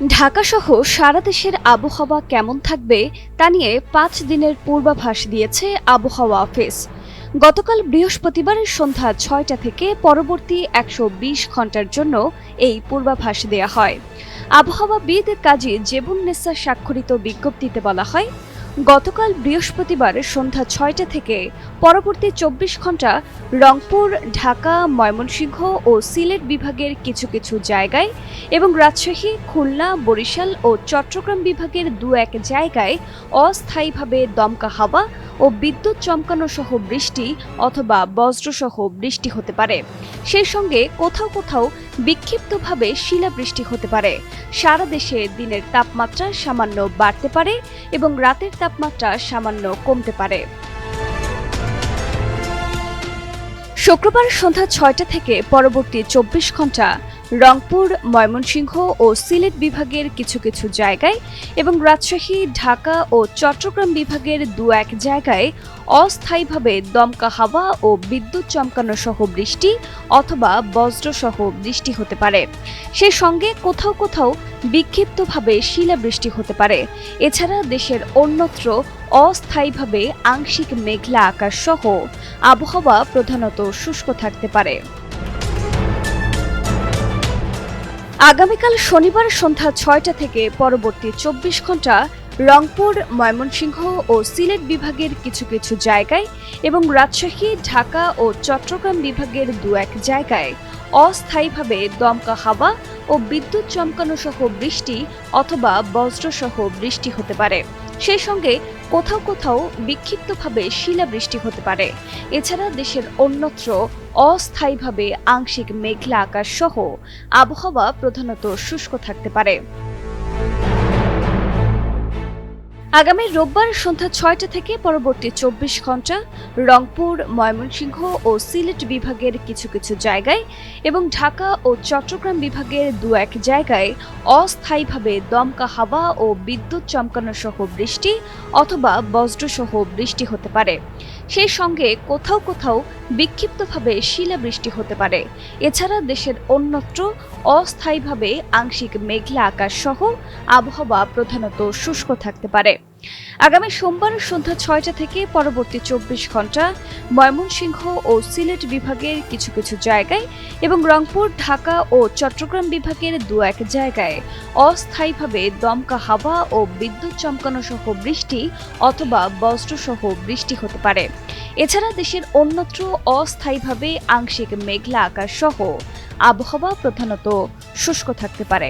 ঢাকাসহ সারা দেশের আবহাওয়া কেমন থাকবে তা নিয়ে ৫ দিনের পূর্বাভাস দিয়েছে আবহাওয়া অফিস। গতকাল বৃহস্পতিবার সন্ধ্যা ৬টা থেকে পরবর্তী ১২০ ঘন্টার জন্য এই পূর্বাভাস দেয়া হয়। আবহাওয়াবিদ কাজী জেবুন্নেসা স্বাক্ষরিত বিজ্ঞপ্তিতে বলা হয়, গতকাল বৃহস্পতিবার সন্ধ্যা ৬টা থেকে পরবর্তী ২৪ ঘন্টা রংপুর, ঢাকা, ময়মনসিংহ ও সিলেট বিভাগের কিছু কিছু জায়গায় এবং রাজশাহী, খুলনা, বরিশাল ও চট্টগ্রাম বিভাগের দু-এক জায়গায় অস্থায়ীভাবে দমকা হাওয়া ও বিদ্যুৎ চমকানো সহ বৃষ্টি অথবা বজ্রসহ বৃষ্টি হতে পারে। সেই সঙ্গে কোথাও কোথাও বিক্ষিপ্তভাবে শিলাবৃষ্টি হতে পারে। সারা দেশে দিনের তাপমাত্রা সামান্য বাড়তে পারে এবং রাতের তাপমাত্রা সামান্য কমতে পারে। শুক্রবার সন্ধ্যা ৬টা থেকে পরবর্তী ২৪ ঘন্টা রংপুর, ময়মনসিংহ ও সিলেট বিভাগের কিছু কিছু জায়গায় এবং রাজশাহী, ঢাকা ও চট্টগ্রাম বিভাগের দু-এক জায়গায় অস্থায়ীভাবে দমকা হাওয়া ও বিদ্যুৎ চমকানো সহ বৃষ্টি অথবা বজ্রসহ বৃষ্টি হতে পারে। সেই সঙ্গে কোথাও কোথাও বিক্ষিপ্তভাবে শিলাবৃষ্টি হতে পারে। এছাড়া দেশের অন্যত্র অস্থায়ীভাবে আংশিক মেঘলা আকাশ সহ আবহাওয়া প্রধানত শুষ্ক থাকতে পারে। আগামীকাল শনিবার সন্ধ্যা ৬টা থেকে পরবর্তী ২৪ ঘন্টা রংপুর, ময়মনসিংহ ও সিলেট বিভাগের কিছু কিছু জায়গায় এবং রাজশাহী, ঢাকা ও চট্টগ্রাম বিভাগের দু-এক জায়গায় অস্থায়ীভাবে দমকা হাওয়া ও বিদ্যুৎ চমকানো সহ বৃষ্টি অথবা বজ্রসহ বৃষ্টি হতে পারে। সেই সঙ্গে কোথাও কোথাও বিক্ষিপ্তভাবে শিলাবৃষ্টি হতে পারে। এছাড়া দেশের অন্যত্র অস্থায়ীভাবে আংশিক মেঘলা আকাশ সহ আবহাওয়া প্রধানত শুষ্ক থাকতে পারে। আগামী রোববার সন্ধ্যা ৬টা থেকে পরবর্তী ২৪ ঘন্টা রংপুর, ময়মনসিংহ ও সিলেট বিভাগের কিছু কিছু জায়গায় এবং ঢাকা ও চট্টগ্রাম বিভাগের দু-এক জায়গায় অস্থায়ীভাবে দমকা হাওয়া ও বিদ্যুৎ চমকানো সহ বৃষ্টি অথবা বজ্রসহ বৃষ্টি হতে পারে। সেই সঙ্গে কোথাও কোথাও বিক্ষিপ্তভাবে শিলাবৃষ্টি হতে পারে। এছাড়া দেশের অন্যত্র অস্থায়ীভাবে আংশিক মেঘলা আকাশ সহ আবহাওয়া প্রধানত শুষ্ক থাকতে পারে। আগামী সোমবার সন্ধ্যা ৬টা থেকে পরবর্তী ২৪ ঘন্টা ময়মনসিংহ ও সিলেট বিভাগের কিছু কিছু জায়গায় এবং রংপুর, ঢাকা ও চট্টগ্রাম বিভাগের দু-এক জায়গায় অস্থায়ীভাবে দমকা হাওয়া ও বিদ্যুৎ চমকানো সহ বৃষ্টি অথবা বজ্রসহ বৃষ্টি হতে পারে। এছাড়া দেশের অন্যত্র অস্থায়ীভাবে আংশিক মেঘলা আকাশ সহ আবহাওয়া প্রধানত শুষ্ক থাকতে পারে।